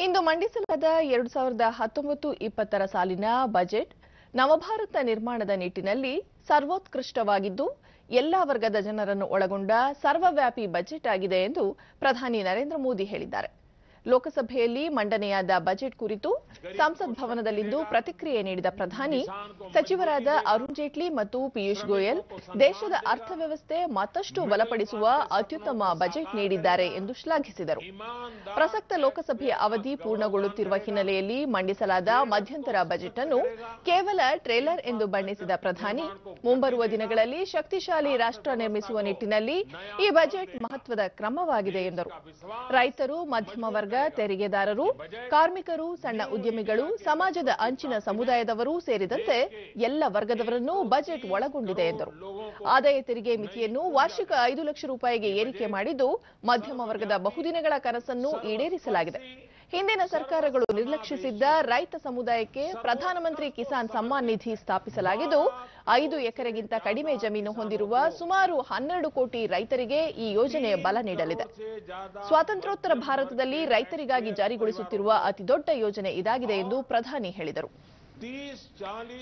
ಇಂದು ಮಂಡಿಸಲಾದ 2019-20 ಸಾಲಿನ ಬಜೆಟ್ ನವಭಾರತ ನಿರ್ಮಾಣದ ನಿಟ್ಟಿನಲ್ಲಿ ಸರ್ವೋತ್ಕೃಷ್ಟವಾಗಿದ್ದು ಎಲ್ಲಾ ವರ್ಗದ ಜನರನ್ನು ಒಳಗೊಂಡ ಸರ್ವವ್ಯಾಪಿ ಬಜೆಟ್ ಆಗಿದೆ ಎಂದು ಪ್ರಧಾನಿ ನರೇಂದ್ರ ಮೋದಿ ಹೇಳಿದ್ದಾರೆ. ಲೋಕಸಭೆಯಲ್ಲಿ ಮಂಡನೆಯಾದ ಬಜೆಟ್ ಕುರಿತು ಸಂಸತ್ ಭವನದಲ್ಲಿಂದು ಪ್ರತಿಕ್ರಿಯೆ ನೀಡಿದ ಪ್ರಧಾನಿ, ಸಚಿವರಾದ ಅರುಣ್ ಜೇಟ್ಲಿ ಮತ್ತು ಪಿಯೂಷ್ ಗೋಯಲ್ ದೇಶದ ಅರ್ಥವ್ಯವಸ್ಥೆ ಮತ್ತಷ್ಟು ಬಲಪಡಿಸುವ ಅತ್ಯುತ್ತಮ ಬಜೆಟ್ ನೀಡಿದ್ದಾರೆ ಎಂದು ಶ್ಲಾಘಿಸಿದರು. ಪ್ರಸಕ್ತ ಲೋಕಸಭೆಯ ಅವಧಿ ಪೂರ್ಣಗೊಳ್ಳುತ್ತಿರುವ ಹಿನ್ನೆಲೆಯಲ್ಲಿ ಮಂಡಿಸಲಾದ ಮಧ್ಯಂತರ ಬಜೆಟ್ ಅನ್ನು ಕೇವಲ ಟ್ರೇಲರ್ ಎಂದು ಬಣ್ಣಿಸಿದ ಪ್ರಧಾನಿ, ಮುಂಬರುವ ದಿನಗಳಲ್ಲಿ ಶಕ್ತಿಶಾಲಿ ರಾಷ್ಟ್ರ ನಿರ್ಮಿಸುವ ನಿಟ್ಟಿನಲ್ಲಿ ಈ ಬಜೆಟ್ ಮಹತ್ವದ ಕ್ರಮವಾಗಿದೆ ಎಂದರು. ರೈತರು, ಮಧ್ಯಮ ವರ್ಗ, ತೆರಿಗೆದಾರರು, ಕಾರ್ಮಿಕರು, ಸಣ್ಣ ಉದ್ಯಮಿಗಳು, ಸಮಾಜದ ಅಂಚಿನ ಸಮುದಾಯದವರು ಸೇರಿದಂತೆ ಎಲ್ಲ ವರ್ಗದವರನ್ನು ಬಜೆಟ್ ಒಳಗೊಂಡಿದೆ ಎಂದರು. ಆದಾಯ ತೆರಿಗೆ ಮಿತಿಯನ್ನು ವಾರ್ಷಿಕ 5 ಲಕ್ಷ ರೂಪಾಯಿಗೆ ಏರಿಕೆ ಮಾಡಿದ್ದು ಮಧ್ಯಮ ವರ್ಗದ ಬಹುದಿನಗಳ ಕನಸನ್ನು ಈಡೇರಿಸಲಾಗಿದೆ. ಹಿಂದಿನ ಸರ್ಕಾರಗಳು ನಿರ್ಲಕ್ಷಿಸಿದ್ದ ರೈತ ಸಮುದಾಯಕ್ಕೆ ಪ್ರಧಾನಮಂತ್ರಿ ಕಿಸಾನ್ ಸಮ್ಮಾನ್ ನಿಧಿ ಸ್ಥಾಪಿಸಲಾಗಿದ್ದು 5 ಎಕರೆಗಿಂತ ಕಡಿಮೆ ಜಮೀನು ಹೊಂದಿರುವ ಸುಮಾರು 12 ಕೋಟಿ ರೈತರಿಗೆ ಈ ಯೋಜನೆ ಬಲ ನೀಡಲಿದೆ. ಸ್ವಾತಂತ್ರ್ಯೋತ್ತರ ಭಾರತದಲ್ಲಿ ರೈತರಿಗಾಗಿ ಜಾರಿಗೊಳಿಸುತ್ತಿರುವ ಅತಿದೊಡ್ಡ ಯೋಜನೆ ಇದಾಗಿದೆ ಎಂದು ಪ್ರಧಾನಿ ಹೇಳಿದರು.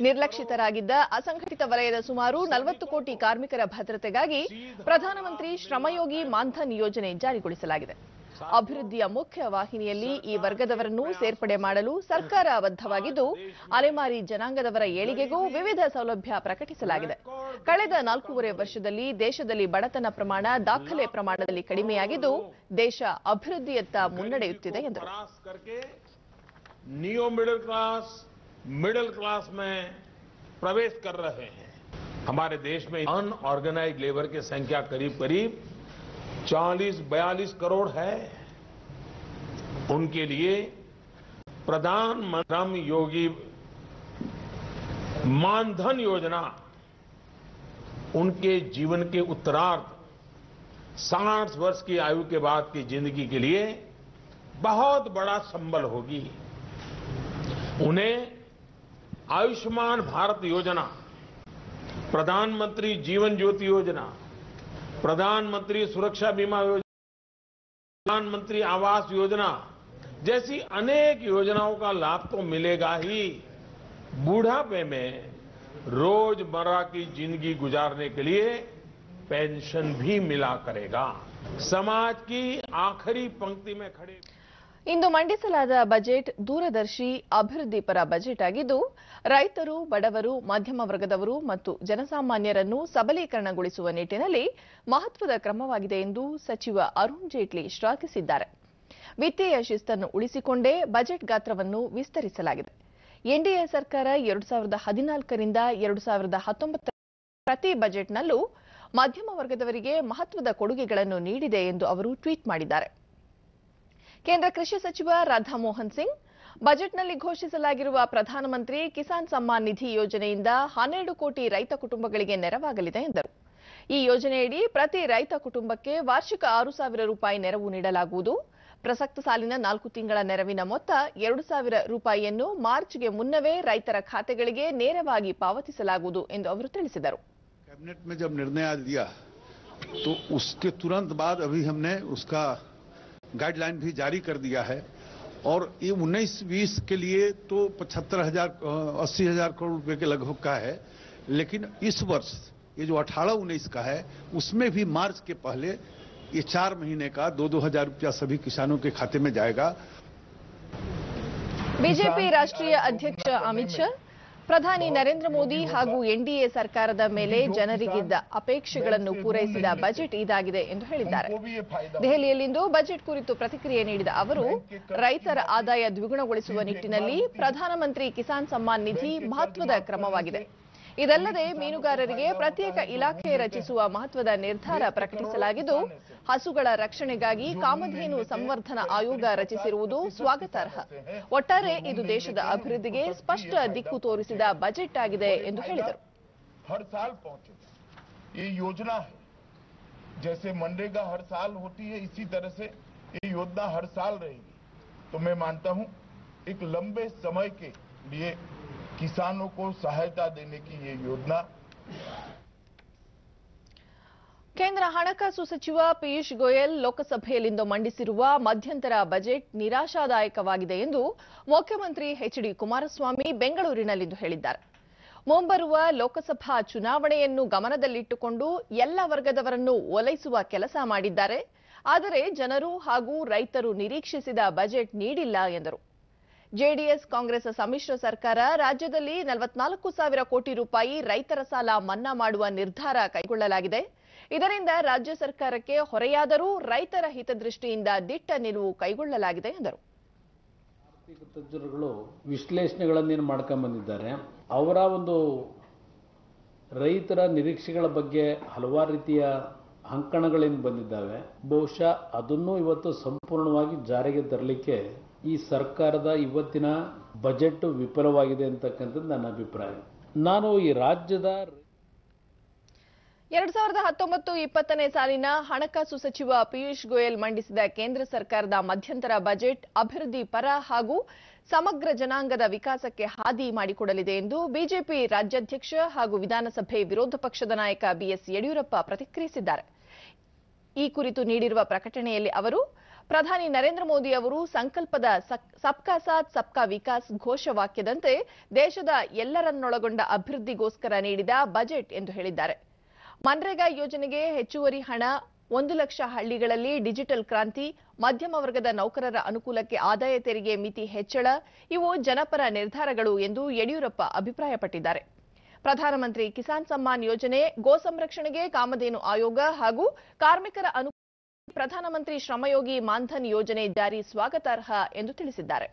ನಿರ್ಲಕ್ಷಿತರಾಗಿದ್ದ ಅಸಂಘಟಿತ ವಲಯದ ಸುಮಾರು 40 ಕೋಟಿ ಕಾರ್ಮಿಕರ ಭದ್ರತೆಗಾಗಿ ಪ್ರಧಾನಮಂತ್ರಿ ಶ್ರಮಯೋಗಿ ಮಾನ್ಧನ್ ಯೋಜನೆ ಜಾರಿಗೊಳಿಸಲಾಗಿದೆ. ಅಭಿವೃದ್ಧಿಯ ಮುಖ್ಯ ವಾಹಿನಿಯಲ್ಲಿ ಈ ವರ್ಗದವರನ್ನು ಸೇರ್ಪಡೆ ಮಾಡಲು ಸರ್ಕಾರ ಬದ್ಧವಾಗಿದ್ದು ಅಲೆಮಾರಿ ಜನಾಂಗದವರ ಏಳಿಗೆಗೂ ವಿವಿಧ ಸೌಲಭ್ಯ ಪ್ರಕಟಿಸಲಾಗಿದೆ. ಕಳೆದ 4.5 ವರ್ಷದಲ್ಲಿ ದೇಶದಲ್ಲಿ ಬಡತನ ಪ್ರಮಾಣ ದಾಖಲೆ ಪ್ರಮಾಣದಲ್ಲಿ ಕಡಿಮೆಯಾಗಿದ್ದು ದೇಶ ಅಭಿವೃದ್ಧಿಯತ್ತ ಮುನ್ನಡೆಯುತ್ತಿದೆ ಎಂದರು. मिडिल क्लास में प्रवेश कर रहे हैं. हमारे देश में अनऑर्गेनाइज्ड लेबर की संख्या करीब 40-42 करोड़ है. उनके लिए प्रधानमंत्री योगी मानधन योजना उनके जीवन के उत्तरार्ध 60 वर्ष की आयु के बाद की जिंदगी के लिए बहुत बड़ा संबल होगी. उन्हें आयुष्मान भारत योजना, प्रधानमंत्री जीवन ज्योति योजना, प्रधानमंत्री सुरक्षा बीमा योजना, प्रधानमंत्री आवास योजना जैसी अनेक योजनाओं का लाभ तो मिलेगा ही, बुढ़ापे में रोजमर्रा की जिंदगी गुजारने के लिए पेंशन भी मिला करेगा. समाज की आखिरी पंक्ति में खड़े ಇಂದು ಮಂಡಿಸಲಾದ ಬಜೆಟ್ ದೂರದರ್ಶಿ ಅಭಿವೃದ್ಧಿ ಪರ ಬಜೆಟ್ ಆಗಿದ್ದು ರೈತರು, ಬಡವರು, ಮಧ್ಯಮ ವರ್ಗದವರು ಮತ್ತು ಜನಸಾಮಾನ್ಯರನ್ನು ಸಬಲೀಕರಣಗೊಳಿಸುವ ನಿಟ್ಟಿನಲ್ಲಿ ಮಹತ್ವದ ಕ್ರಮವಾಗಿದೆ ಎಂದು ಸಚಿವ ಅರುಣ್ ಜೇಟ್ಲಿ ಶ್ಲಾಘಿಸಿದ್ದಾರೆ. ವಿತ್ತೀಯ ಶಿಸ್ತನ್ನು ಉಳಿಸಿಕೊಂಡೇ ಬಜೆಟ್ ಗಾತ್ರವನ್ನು ವಿಸ್ತರಿಸಲಾಗಿದೆ. ಎನ್ಡಿಎ ಸರ್ಕಾರ 2014ರಿಂದ 2019 ಪ್ರತಿ ಬಜೆಟ್ನಲ್ಲೂ ಮಧ್ಯಮ ವರ್ಗದವರಿಗೆ ಮಹತ್ವದ ಕೊಡುಗೆಗಳನ್ನು ನೀಡಿದೆ ಎಂದು ಅವರು ಟ್ವೀಟ್ ಮಾಡಿದ್ದಾರೆ. ಕೇಂದ್ರ ಕೃಷಿ ಸಚಿವ ರಾಧಾ ಮೋಹನ್ ಸಿಂಗ್, ಬಜೆಟ್ನಲ್ಲಿ ಘೋಷಿಸಲಾಗಿರುವ ಪ್ರಧಾನಮಂತ್ರಿ ಕಿಸಾನ್ ಸಮ್ಮಾನ್ ನಿಧಿ ಯೋಜನೆಯಿಂದ 12 ಕೋಟಿ ರೈತ ಕುಟುಂಬಗಳಿಗೆ ನೆರವಾಗಲಿದೆ ಎಂದರು. ಈ ಯೋಜನೆಯಡಿ ಪ್ರತಿ ರೈತ ಕುಟುಂಬಕ್ಕೆ ವಾರ್ಷಿಕ 6,000 ರೂಪಾಯಿ ನೆರವು ನೀಡಲಾಗುವುದು. ಪ್ರಸಕ್ತ ಸಾಲಿನ 4 ತಿಂಗಳ ನೆರವಿನ ಮೊತ್ತ 2,000 ರೂಪಾಯಿಯನ್ನು ಮಾರ್ಚ್ಗೆ ಮುನ್ನವೇ ರೈತರ ಖಾತೆಗಳಿಗೆ ನೇರವಾಗಿ ಪಾವತಿಸಲಾಗುವುದು ಎಂದು ಅವರು ತಿಳಿಸಿದರು. कैबिनेट में जब निर्णय दिया तो उसके तुरंत बाद अभी हमने उसका गाइडलाइन भी जारी कर दिया है और ये 19-20 के लिए तो 80,000 करोड़ रुपए के लगभग का है. लेकिन इस वर्ष ये जो 18-19 का है उसमें भी मार्च के पहले ये 4 महीने का 2,000 रुपया सभी किसानों के खाते में जाएगा. ಬಿಜೆಪಿ ರಾಷ್ಟ್ರೀಯ ಅಧ್ಯಕ್ಷ ಅಮಿತ್ ಶಾ, ಪ್ರಧಾನಿ ನರೇಂದ್ರ ಮೋದಿ ಹಾಗೂ ಎನ್ಡಿಎ ಸರ್ಕಾರದ ಮೇಲೆ ಜನರಿಗಿದ್ದ ಅಪೇಕ್ಷೆಗಳನ್ನು ಪೂರೈಸಿದ ಬಜೆಟ್ ಇದಾಗಿದೆ ಎಂದು ಹೇಳಿದ್ದಾರೆ. ದೆಹಲಿಯಲ್ಲಿಂದು ಬಜೆಟ್ ಕುರಿತು ಪ್ರತಿಕ್ರಿಯೆ ನೀಡಿದ ಅವರು, ರೈತರ ಆದಾಯ ದ್ವಿಗುಣಗೊಳಿಸುವ ನಿಟ್ಟಿನಲ್ಲಿ ಪ್ರಧಾನಮಂತ್ರಿ ಕಿಸಾನ್ ಸಮ್ಮಾನ್ ನಿಧಿ ಮಹತ್ವದ ಕ್ರಮವಾಗಿದೆ. ಇದಲ್ಲದೆ ಮೀನುಗಾರರಿಗೆ ಪ್ರತ್ಯೇಕ ಇಲಾಖೆ ರಚಿಸುವ ಮಹತ್ವದ ನಿರ್ಧಾರ ಪ್ರಕಟಿಸಲಾಗಿದ್ದು, ಹಸುಗಳ ರಕ್ಷಣೆಗಾಗಿ ಕಾಮಧೇನು ಸಂವರ್ಧನಾ ಆಯೋಗ ರಚಿಸಿರುವುದು ಸ್ವಾಗತಾರ್ಹ. ಒಟ್ಟಾರೆ ಇದು ದೇಶದ ಅಭಿವೃದ್ಧಿಗೆ ಸ್ಪಷ್ಟ ದಿಕ್ಕು ತೋರಿಸಿದ ಬಜೆಟ್ ಆಗಿದೆ ಎಂದು ಹೇಳಿದರು. हर साल पहुंचे ये योजना है, जैसे मनरेगा हर साल होती है इसी तरह से ये योजना हर साल रहेगी। तो मैं मानता हूं एक लंबे समय के लिए किसानों को सहायता देने की ये योजना। ಕೇಂದ್ರ ಹಣಕಾಸು ಸಚಿವ ಪಿಯೂಷ್ ಗೋಯಲ್ ಲೋಕಸಭೆಯಲ್ಲಿಂದು ಮಂಡಿಸಿರುವ ಮಧ್ಯಂತರ ಬಜೆಟ್ ನಿರಾಶಾದಾಯಕವಾಗಿದೆ ಎಂದು ಮುಖ್ಯಮಂತ್ರಿ ಎಚ್ಡಿ ಕುಮಾರಸ್ವಾಮಿ ಬೆಂಗಳೂರಿನಲ್ಲಿಂದು ಹೇಳಿದ್ದಾರೆ. ಮುಂಬರುವ ಲೋಕಸಭಾ ಚುನಾವಣೆಯನ್ನು ಗಮನದಲ್ಲಿಟ್ಟುಕೊಂಡು ಎಲ್ಲ ವರ್ಗದವರನ್ನು ಓಲೈಸುವ ಕೆಲಸ ಮಾಡಿದ್ದಾರೆ. ಆದರೆ ಜನರು ಹಾಗೂ ರೈತರು ನಿರೀಕ್ಷಿಸಿದ ಬಜೆಟ್ ನೀಡಿಲ್ಲ ಎಂದರು. ಜೆಡಿಎಸ್ ಕಾಂಗ್ರೆಸ್ ಸಮ್ಮಿಶ್ರ ಸರ್ಕಾರ ರಾಜ್ಯದಲ್ಲಿ 44,000 ಕೋಟಿ ರೂಪಾಯಿ ರೈತರ ಸಾಲ ಮನ್ನಾ ಮಾಡುವ ನಿರ್ಧಾರ ಕೈಗೊಳ್ಳಲಾಗಿದೆ. ಇದರಿಂದ ರಾಜ್ಯ ಸರ್ಕಾರಕ್ಕೆ ಹೊರೆಯಾದರೂ ರೈತರ ಹಿತದೃಷ್ಟಿಯಿಂದ ದಿಟ್ಟ ನಿಲುವು ಕೈಗೊಳ್ಳಲಾಗಿದೆ ಎಂದರು. ಆರ್ಥಿಕ ತಜ್ಞರುಗಳು ವಿಶ್ಲೇಷಣೆಗಳನ್ನು ಮಾಡ್ಕೊಂಡು ಬಂದಿದ್ದಾರೆ. ಅವರ ಒಂದು ರೈತರ ನಿರೀಕ್ಷೆಗಳ ಬಗ್ಗೆ ಹಲವಾರು ರೀತಿಯ ಅಂಕಣಗಳೇನು ಬಂದಿದ್ದಾವೆ, ಬಹುಶಃ ಅದನ್ನು ಇವತ್ತು ಸಂಪೂರ್ಣವಾಗಿ ಜಾರಿಗೆ ತರಲಿಕ್ಕೆ ಈ ಸರ್ಕಾರದ ಇವತ್ತಿನ ಬಜೆಟ್ ವಿಫಲವಾಗಿದೆ ಅಂತಕ್ಕಂಥದ್ದು ನನ್ನ ಅಭಿಪ್ರಾಯ. ನಾನು ಈ ರಾಜ್ಯದ 2019-20 ಸಾಲಿನ ಹಣಕಾಸು ಸಚಿವ ಪಿಯೂಷ್ ಗೋಯಲ್ ಮಂಡಿಸಿದ ಕೇಂದ್ರ ಸರ್ಕಾರದ ಮಧ್ಯಂತರ ಬಜೆಟ್ ಅಭಿವೃದ್ಧಿ ಪರ ಹಾಗೂ ಸಮಗ್ರ ಜನಾಂಗದ ವಿಕಾಸಕ್ಕೆ ಹಾದಿ ಮಾಡಿಕೊಡಲಿದೆ ಎಂದು ಬಿಜೆಪಿ ರಾಜ್ಯಾಧ್ಯಕ್ಷ ಹಾಗೂ ವಿಧಾನಸಭೆ ವಿರೋಧ ಪಕ್ಷದ ನಾಯಕ ಬಿಎಸ್ ಯಡಿಯೂರಪ್ಪ ಪ್ರತಿಕ್ರಿಯಿಸಿದ್ದಾರೆ. ಈ ಕುರಿತು ನೀಡಿರುವ ಪ್ರಕಟಣೆಯಲ್ಲಿ ಅವರು, ಪ್ರಧಾನಿ ನರೇಂದ್ರ ಮೋದಿ ಅವರು ಸಂಕಲ್ಪದ ಸಬ್ಕಾ ಸಾಥ್ ಸಬ್ಕಾ ವಿಕಾಸ್ ಘೋಷವಾಕ್ಯದಂತೆ ದೇಶದ ಎಲ್ಲರನ್ನೊಳಗೊಂಡ ಅಭಿವೃದ್ಧಿಗೋಸ್ಕರ ನೀಡಿದ ಬಜೆಟ್ ಎಂದು ಹೇಳಿದ್ದಾರೆ. ಮನ್ರೇಗಾ ಯೋಜನೆಗೆ ಹೆಚ್ಚುವರಿ ಹಣ, 1 ಲಕ್ಷ ಹಳ್ಳಿಗಳಲ್ಲಿ ಡಿಜಿಟಲ್ ಕ್ರಾಂತಿ, ಮಧ್ಯಮ ವರ್ಗದ ನೌಕರರ ಅನುಕೂಲಕ್ಕೆ ಆದಾಯ ತೆರಿಗೆ ಮಿತಿ ಹೆಚ್ಚಳ ಇವು ಜನಪರ ನಿರ್ಧಾರಗಳು ಎಂದು ಯಡಿಯೂರಪ್ಪ ಅಭಿಪ್ರಾಯಪಟ್ಟಿದ್ದಾರೆ. ಪ್ರಧಾನಮಂತ್ರಿ ಕಿಸಾನ್ ಸಮ್ಮಾನ್ ಯೋಜನೆ, ಗೋ ಸಂರಕ್ಷಣೆಗೆ ಕಾಮಧೇನು ಆಯೋಗ ಹಾಗೂ ಕಾರ್ಮಿಕರ ಅನುಕೂಲ ಪ್ರಧಾನಮಂತ್ರಿ ಶ್ರಮಯೋಗಿ ಮಾನ್ಧನ್ ಯೋಜನೆ ಜಾರಿ ಸ್ವಾಗತಾರ್ಹ ಎಂದು ತಿಳಿಸಿದ್ದಾರೆ.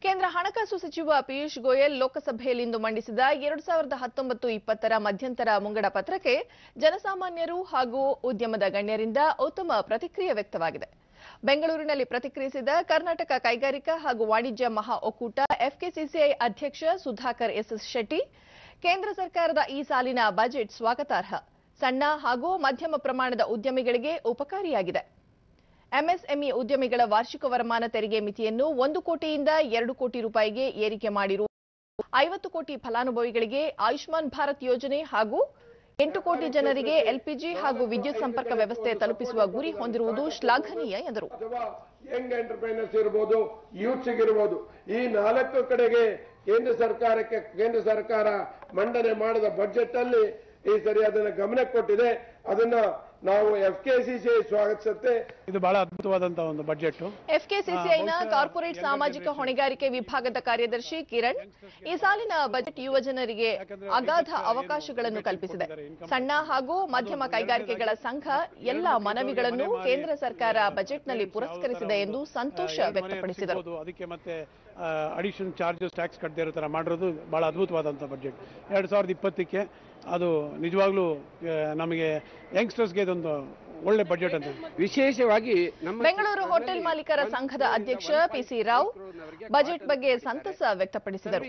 ಕೇಂದ್ರ ಹಣಕಾಸು ಸಚಿವ ಪಿಯೂಷ್ ಗೋಯಲ್ ಲೋಕಸಭೆಯಲ್ಲಿಂದು ಮಂಡಿಸಿದ 2019-20 ಮಧ್ಯಂತರ ಮುಂಗಡ ಪತ್ರಕ್ಕೆ ಜನಸಾಮಾನ್ಯರು ಹಾಗೂ ಉದ್ಯಮದ ಗಣ್ಯರಿಂದ ಉತ್ತಮ ಪ್ರತಿಕ್ರಿಯೆ ವ್ಯಕ್ತವಾಗಿದೆ. ಬೆಂಗಳೂರಿನಲ್ಲಿ ಪ್ರತಿಕ್ರಿಯಿಸಿದ ಕರ್ನಾಟಕ ಕೈಗಾರಿಕಾ ಹಾಗೂ ವಾಣಿಜ್ಯ ಮಹಾ ಒಕ್ಕೂಟ ಎಫ್ಕೆಸಿಸಿಐ ಅಧ್ಯಕ್ಷ ಸುಧಾಕರ್ ಎಸ್ಎಸ್ ಶೆಟ್ಟಿ, ಕೇಂದ್ರ ಸರ್ಕಾರದ ಈ ಸಾಲಿನ ಬಜೆಟ್ ಸ್ವಾಗತಾರ್ಹ, ಸಣ್ಣ ಹಾಗೂ ಮಧ್ಯಮ ಪ್ರಮಾಣದ ಉದ್ಯಮಿಗಳಿಗೆ ಉಪಕಾರಿಯಾಗಿದೆ. ಎಂಎಸ್ಎಂಇ ಉದ್ಯಮಿಗಳ ವಾರ್ಷಿಕ ವರಮಾನ ತೆರಿಗೆ ಮಿತಿಯನ್ನು 1 ಕೋಟಿಯಿಂದ 2 ಕೋಟಿ ರೂಪಾಯಿಗೆ ಏರಿಕೆ ಮಾಡಿರುವ 50 ಕೋಟಿ ಫಲಾನುಭವಿಗಳಿಗೆ ಆಯುಷ್ಮಾನ್ ಭಾರತ್ ಯೋಜನೆ ಹಾಗೂ 8 ಕೋಟಿ ಜನರಿಗೆ ಎಲ್ಪಿಜಿ ಹಾಗೂ ವಿದ್ಯುತ್ ಸಂಪರ್ಕ ವ್ಯವಸ್ಥೆ ತಲುಪಿಸುವ ಗುರಿ ಹೊಂದಿರುವುದು ಶ್ಲಾಘನೀಯ ಎಂದರು. ಯಂಗ್ ಎಂಟರ್ಪ್ರೈನರ್ಸ್ ಇರಬಹುದು, ಯೂತ್ಸ್ ಇರಬಹುದು, ಈ 4 ಕಡೆಗೆ ಕೇಂದ್ರ ಸರ್ಕಾರ ಮಂಡನೆ ಮಾಡಿದ ಬಜೆಟ್ ಅಲ್ಲಿ ಈ ಸರಿ ಅದನ್ನ ಗಮನಕ್ಕೆ ಕೊಟ್ಟಿದೆ. ಅದನ್ನ ನಾವು ಎಫ್ಕೆಸಿಸಿಐ ಸ್ವಾಗತಿಸುತ್ತೆ. ಇದು ಬಹಳ ಅದ್ಭುತವಾದಂತಹ ಒಂದು ಬಜೆಟ್. ಎಫ್ಕೆಸಿಸಿಐನ ಕಾರ್ಪೊರೇಟ್ ಸಾಮಾಜಿಕ ಹೊಣೆಗಾರಿಕೆ ವಿಭಾಗದ ಕಾರ್ಯದರ್ಶಿ ಕಿರಣ್, ಈ ಸಾಲಿನ ಬಜೆಟ್ ಯುವ ಜನರಿಗೆ ಅಗಾಧ ಅವಕಾಶಗಳನ್ನು ಕಲ್ಪಿಸಿದೆ. ಸಣ್ಣ ಹಾಗೂ ಮಧ್ಯಮ ಕೈಗಾರಿಕೆಗಳ ಸಂಘ ಎಲ್ಲ ಮನವಿಗಳನ್ನು ಕೇಂದ್ರ ಸರ್ಕಾರ ಬಜೆಟ್ನಲ್ಲಿ ಪುರಸ್ಕರಿಸಿದೆ ಎಂದು ಸಂತೋಷ ವ್ಯಕ್ತಪಡಿಸಿದರು. ಅದಕ್ಕೆ ಮತ್ತೆ ಅಡಿಷನ್ ಚಾರ್ಜಸ್ ಟ್ಯಾಕ್ಸ್ ಕಟ್ಟದೇ ಇರೋ ತರ ಮಾಡಿರೋದು ಬಹಳ ಅದ್ಭುತವಾದಂತಹ ಬಜೆಟ್. 2020ಕ್ಕೆ ಅದು ನಿಜವಾಗ್ಲೂ ನಮಗೆ ಯಂಗ್ಸ್ಟರ್ಸ್ಗೆ ಇದೊಂದು ಒಳ್ಳೆ ಬಜೆಟ್ ಅಂತ. ವಿಶೇಷವಾಗಿ ಬೆಂಗಳೂರು ಹೋಟೆಲ್ ಮಾಲೀಕರ ಸಂಘದ ಅಧ್ಯಕ್ಷ ಪಿಸಿ ರಾವ್ ಬಜೆಟ್ ಬಗ್ಗೆ ಸಂತಸ ವ್ಯಕ್ತಪಡಿಸಿದರು.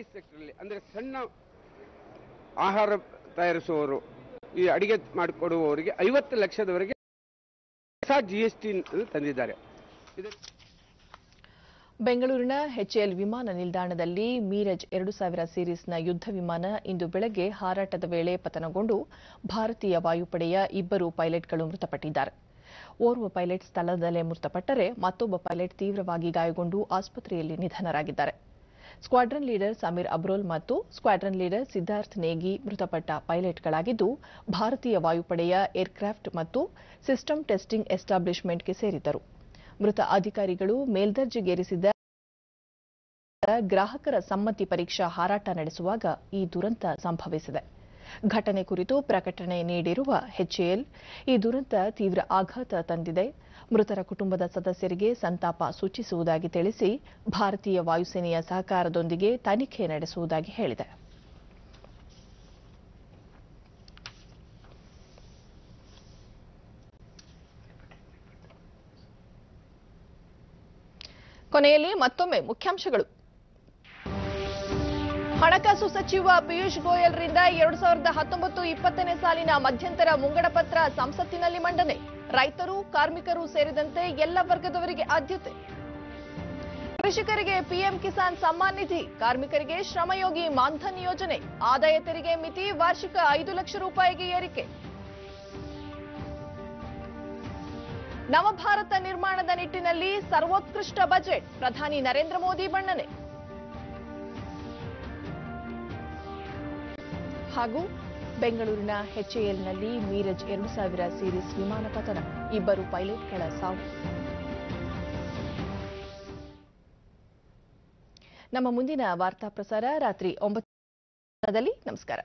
ಅಂದ್ರೆ ಸಣ್ಣ ಆಹಾರ ತಯಾರಿಸುವವರು, ಈ ಅಡಿಗೆ ಮಾಡಿಕೊಡುವವರಿಗೆ 50 ಲಕ್ಷದವರೆಗೆ ಹೊಸ ಜಿಎಸ್ಟಿ ತಂದಿದ್ದಾರೆ. ಬೆಂಗಳೂರಿನ ಎಚ್ಎಎಲ್ ವಿಮಾನ ನಿಲ್ದಾಣದಲ್ಲಿ ಮೀರಜ್ 2000 ಸೀರೀಸ್ನ ಯುದ್ಧ ವಿಮಾನ ಇಂದು ಬೆಳಗ್ಗೆ ಹಾರಾಟದ ವೇಳೆ ಪತನಗೊಂಡು ಭಾರತೀಯ ವಾಯುಪಡೆಯ 2 ಪೈಲಟ್ಗಳು ಮೃತಪಟ್ಟಿದ್ದಾರೆ. ಓರ್ವ ಪೈಲಟ್ ಸ್ಥಳದಲ್ಲೇ ಮೃತಪಟ್ಟರೆ ಮತ್ತೊಬ್ಬ ಪೈಲಟ್ ತೀವ್ರವಾಗಿ ಗಾಯಗೊಂಡು ಆಸ್ಪತ್ರೆಯಲ್ಲಿ ನಿಧನರಾಗಿದ್ದಾರೆ. ಸ್ಕ್ವಾಡ್ರನ್ ಲೀಡರ್ ಸಮೀರ್ ಅಬ್ರೋಲ್ ಮತ್ತು ಸ್ಕ್ವಾಡ್ರನ್ ಲೀಡರ್ ಸಿದ್ಧಾರ್ಥ್ ನೇಗಿ ಮೃತಪಟ್ಟ ಪೈಲಟ್ಗಳಾಗಿದ್ದು ಭಾರತೀಯ ವಾಯುಪಡೆಯ ಏರ್ಕ್ರಾಫ್ಟ್ ಮತ್ತು ಸಿಸ್ಟಮ್ ಟೆಸ್ಟಿಂಗ್ ಎಸ್ಟಾಬ್ಲಿಷ್ಮೆಂಟ್ಗೆ ಸೇರಿದ್ದರು. ಮೃತ ಅಧಿಕಾರಿಗಳು ಮೇಲ್ದರ್ಜೆಗೇರಿಸಿದ ಗ್ರಾಹಕರ ಸಮ್ಮತಿ ಪರೀಕ್ಷಾ ಹಾರಾಟ ನಡೆಸುವಾಗ ಈ ದುರಂತ ಸಂಭವಿಸಿದೆ. ಘಟನೆ ಕುರಿತು ಪ್ರಕಟಣೆ ನೀಡಿರುವ ಎಚ್ಎಎಲ್, ಈ ದುರಂತ ತೀವ್ರ ಆಘಾತ ತಂದಿದೆ, ಮೃತರ ಕುಟುಂಬದ ಸದಸ್ಯರಿಗೆ ಸಂತಾಪ ಸೂಚಿಸುವುದಾಗಿ ತಿಳಿಸಿ ಭಾರತೀಯ ವಾಯುಸೇನೆಯ ಸಹಕಾರದೊಂದಿಗೆ ತನಿಖೆ ನಡೆಸುವುದಾಗಿ ಹೇಳಿದೆ. ಕೊನೆಯಲ್ಲಿ ಮತ್ತೊಮ್ಮೆ ಮುಖ್ಯಾಂಶಗಳು. ಹಣಕಾಸು ಸಚಿವ ಪಿಯೂಷ್ ಗೋಯಲ್ರಿಂದ 2019-20 ಸಾಲಿನ ಮಧ್ಯಂತರ ಮುಂಗಡ ಪತ್ರ ಸಂಸತ್ತಿನಲ್ಲಿ ಮಂಡನೆ. ರೈತರು, ಕಾರ್ಮಿಕರು ಸೇರಿದಂತೆ ಎಲ್ಲ ವರ್ಗದವರಿಗೆ ಆದ್ಯತೆ. ಕೃಷಿಕರಿಗೆ ಪಿಎಂ ಕಿಸಾನ್ ಸಮ್ಮಾನ್ ನಿಧಿ, ಕಾರ್ಮಿಕರಿಗೆ ಶ್ರಮಯೋಗಿ ಮಾನ್ಧನ್ ಯೋಜನೆ, ಆದಾಯ ತೆರಿಗೆ ಮಿತಿ ವಾರ್ಷಿಕ 5 ಲಕ್ಷ ರೂಪಾಯಿಗೆ ಏರಿಕೆ. ನವಭಾರತ ನಿರ್ಮಾಣದ ನಿಟ್ಟಿನಲ್ಲಿ ಸರ್ವೋತ್ಕೃಷ್ಟ ಬಜೆಟ್, ಪ್ರಧಾನಿ ನರೇಂದ್ರ ಮೋದಿ ಬಣ್ಣನೆ. ಹಾಗೂ ಬೆಂಗಳೂರಿನ ಎಚ್ಎಎಲ್ನಲ್ಲಿ ಮೀರಜ್ 2000 ಸೀರೀಸ್ ವಿಮಾನ ಪತನ, 2 ಪೈಲಟ್ಗಳ ಸಾವು. ನಮ್ಮ ಮುಂದಿನ ವಾರ್ತಾ ಪ್ರಸಾರ ರಾತ್ರಿ 9 ಗಂಟೆಗೆ. ನಮಸ್ಕಾರ.